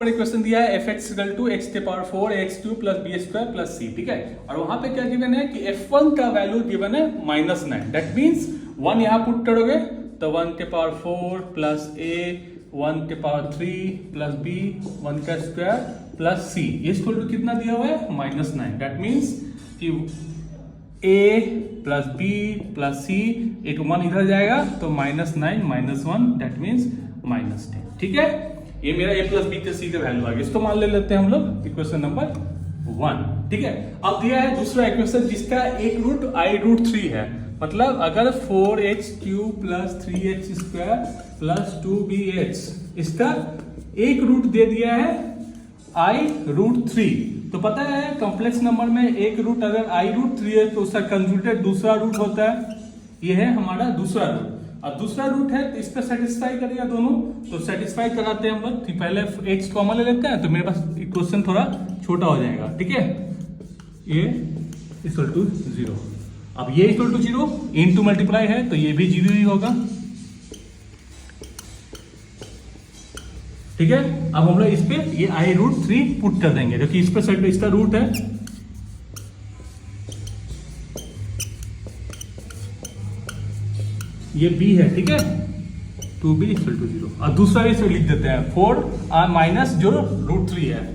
Question दिया है F X equal to X के power 4 X cube plus B square plus C, ठीक है। और वहां पे क्या गिवन है कि f1 का वैल्यू गिवन है -9, दैट मीन्स 1 यहां पुट करोगे तो 1 के पावर 4 प्लस a 1 के पावर 3 प्लस b 1 का square plus c equal to कितना दिया हुआ है -9, दैट मीन्स कि a plus b plus c एक 1 इधर जाएगा तो -9 -1 दैट मीन्स -10, ठीक है। ये मेरा a प्लस बी के सी का वैल्यू आ गया, इसको मान ले लेते हैं हम लोग इक्वेशन नंबर 1, ठीक है। अब दिया है दूसरा इक्वेशन जिसका एक रूट i√3 है, मतलब अगर 4h cube plus 3h square plus 2bh इसका एक रूट दे दिया है i√3, तो पता है कॉम्प्लेक्स नंबर में एक रूट अगर i√3 है तो उसका कंज्यूगेट दूसरा रूट होता है, ये है हमारा दूसरा रूट। और दूसरा रूट है तो इस पर सेटिस्फाई करेगा दोनों, तो सेटिस्फाई कराते हैं हम लोग। पहले x कॉमन ले लेते हैं तो मेरे पास इक्वेशन थोड़ा छोटा हो जाएगा, ठीक है। ये इक्वल टू 0, अब ये इक्वल टू 0 इनटू मल्टीप्लाई है तो ये भी 0 ही होगा, ठीक है। अब हम लोग इस पे ये i√3 पुट कर देंगे क्योंकि इस पे इसका रूट है, ये b है, ठीक है, 2b इक्वल टू 0। और दूसरा इसे लिख देते हैं 4 माइनस जो √3 है,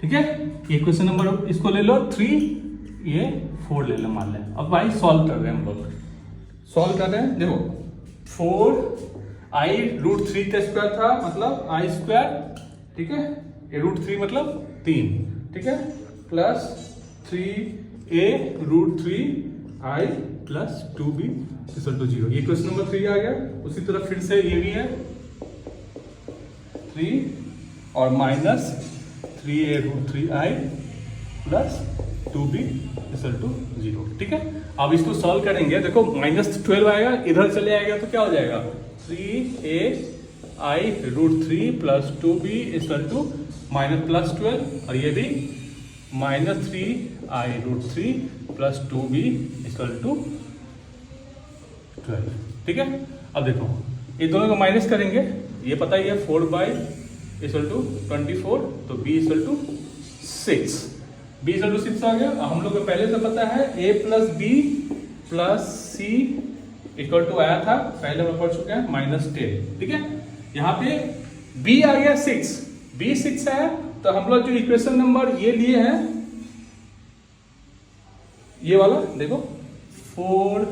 ठीक है। ये क्वेश्चन नंबर इसको ले लो 3, ये 4 ले लो मान लें। अब भाई सॉल्व कर रहे हैं हम लोग, सॉल्व कर रहे हैं। देखो 4 i√3 का स्क्वायर था मतलब i स्क्वायर, ठीक है, ये √3 मतलब 3, ठीक है, plus 3a√3 i plus 2b equal to 0। ये क्वेश्चन नंबर 3 आ गया। उसी तरह फिर से ये भी है 3 और minus 3a√3i plus 2b equal to 0, ठीक है। अब इसको सॉल्व करेंगे, देखो -12 आएगा, इधर चले आएगा तो क्या हो जाएगा 3ai√3 plus 2b equal to -12, और ये भी -3i√3 plus 2b equal to 12, ठीक है। अब देखो ये दोनों को माइनस करेंगे, ये पता ही है 4/24 तो b equal to 6, b equal to 6 आ गया। हम लोग को पहले से पता है a plus b plus c equal to आया था, पहले हम पढ़ चुके हैं -10, ठीक है। यहाँ पे b आ गया 6, b 6 है तो हम लोग जो इक्वेशन नंबर ये लिए हैं ये वाला देखो 4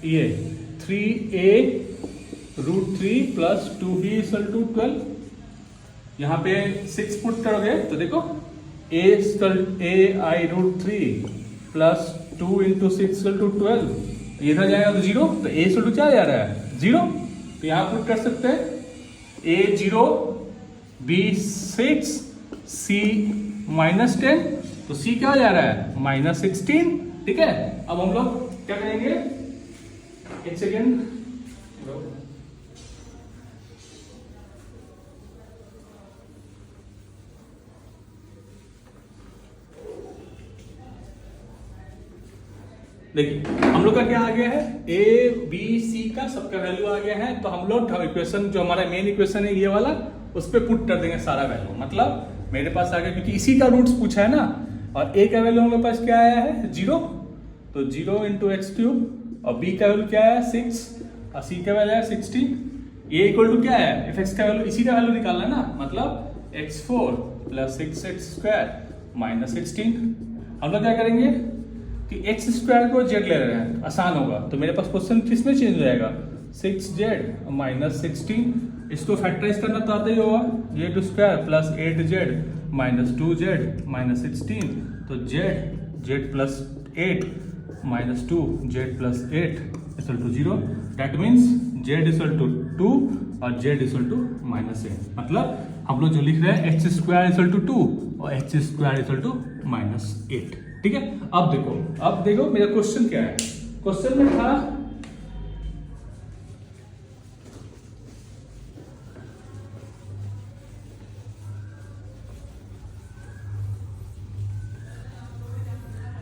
ये 3a√3 plus 2b equal to 12, यहाँ पे 6 पुट करोगे तो देखो ai√3 plus 2 into 6 equal to 12, इधर जाएगा तो 0, तो a इक्वल टू क्या जा रहा है 0, तो यहाँ पुट कर सकते हैं a 0 b 6 c -10, तो c क्या जा रहा है -16, ठीक है। अब हम लोग क्या करेंगे, एक सेकेंड, देखिए हम लोग का क्या आ गया है a b c का सबका वैल्यू आ गया है, तो हम लोग इक्वेशन जो हमारा मेन इक्वेशन है ये वाला उस पर पुट कर देंगे सारा वैल्यू, मतलब मेरे पास आ गया क्योंकि इसी का रूट्स पूछा है ना, और a का वैल्यू हम लोग पास क्या आया है 0, तो 0 इंटू एक्स क्यूब, और b का वैल्यू क्या है 6 और c का वैल्यू है 16, ये इक्वल टू क्या है f(x) का वैल्यू, इसी का वैल्यू निकालना है ना, मतलब x4 प्लस 6x स्क्वायर -16। हम लोग क्या करेंगे कि x स्क्वायर को z ले रहे हैं, आसान होगा, तो मेरे पास क्वेश्चन किस में चेंज हो जाएगा 6z -16, इसको फैक्टराइज करना तो आता ही होगा, z square plus 8z -2z -16, तो z plus 8 -2 z plus 8 equal to 0, that means z equal to 2 और z इक्वल टू -8, मतलब हम लोग जो लिख रहे हैं x स्क्वायर इक्वल टू 2 और x स्क्वायर इक्वल टू -8, ठीक है। अब देखो मेरा क्वेश्चन क्या है, क्वेश्चन में था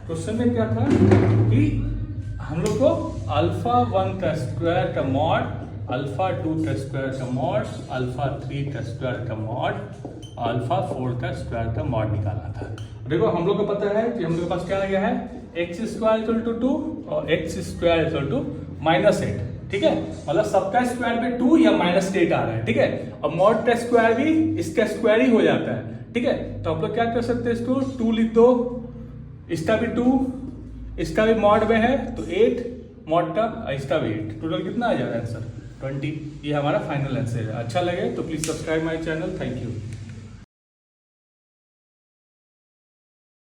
क्वेश्चन में क्या था कि हम लोग को अल्फा 1 का स्क्वायर का मॉड, अल्फा 2 का स्क्वायर का मॉड, अल्फा 3 का स्क्वायर का मॉड, अल्फा 4 का स्क्वायर का मॉड निकालना था। देखो हम लोग को पता है कि हम लोग के पास क्या आ गया है, एक्स स्क्वायर इक्वल टू 2 और एक्स स्क्वायर इक्वल टू -8, ठीक है। मतलब सबका स्क्वायर पे 2 या -8 आ रहा है, ठीक है। अब मॉड का स्क्वायर भी इसका स्क्वायर ही हो जाता है, ठीक है। तो आप लोग क्या कर सकते हैं, इसको 2 लिख दो, इसका भी 2, इसका भी मॉड में है तो 8 मॉड का, इसका भी 8, टोटल कितना आ जा रहा है आंसर 20। ये हमारा फाइनल आंसर है। अच्छा लगे तो please subscribe my channel. Thank you.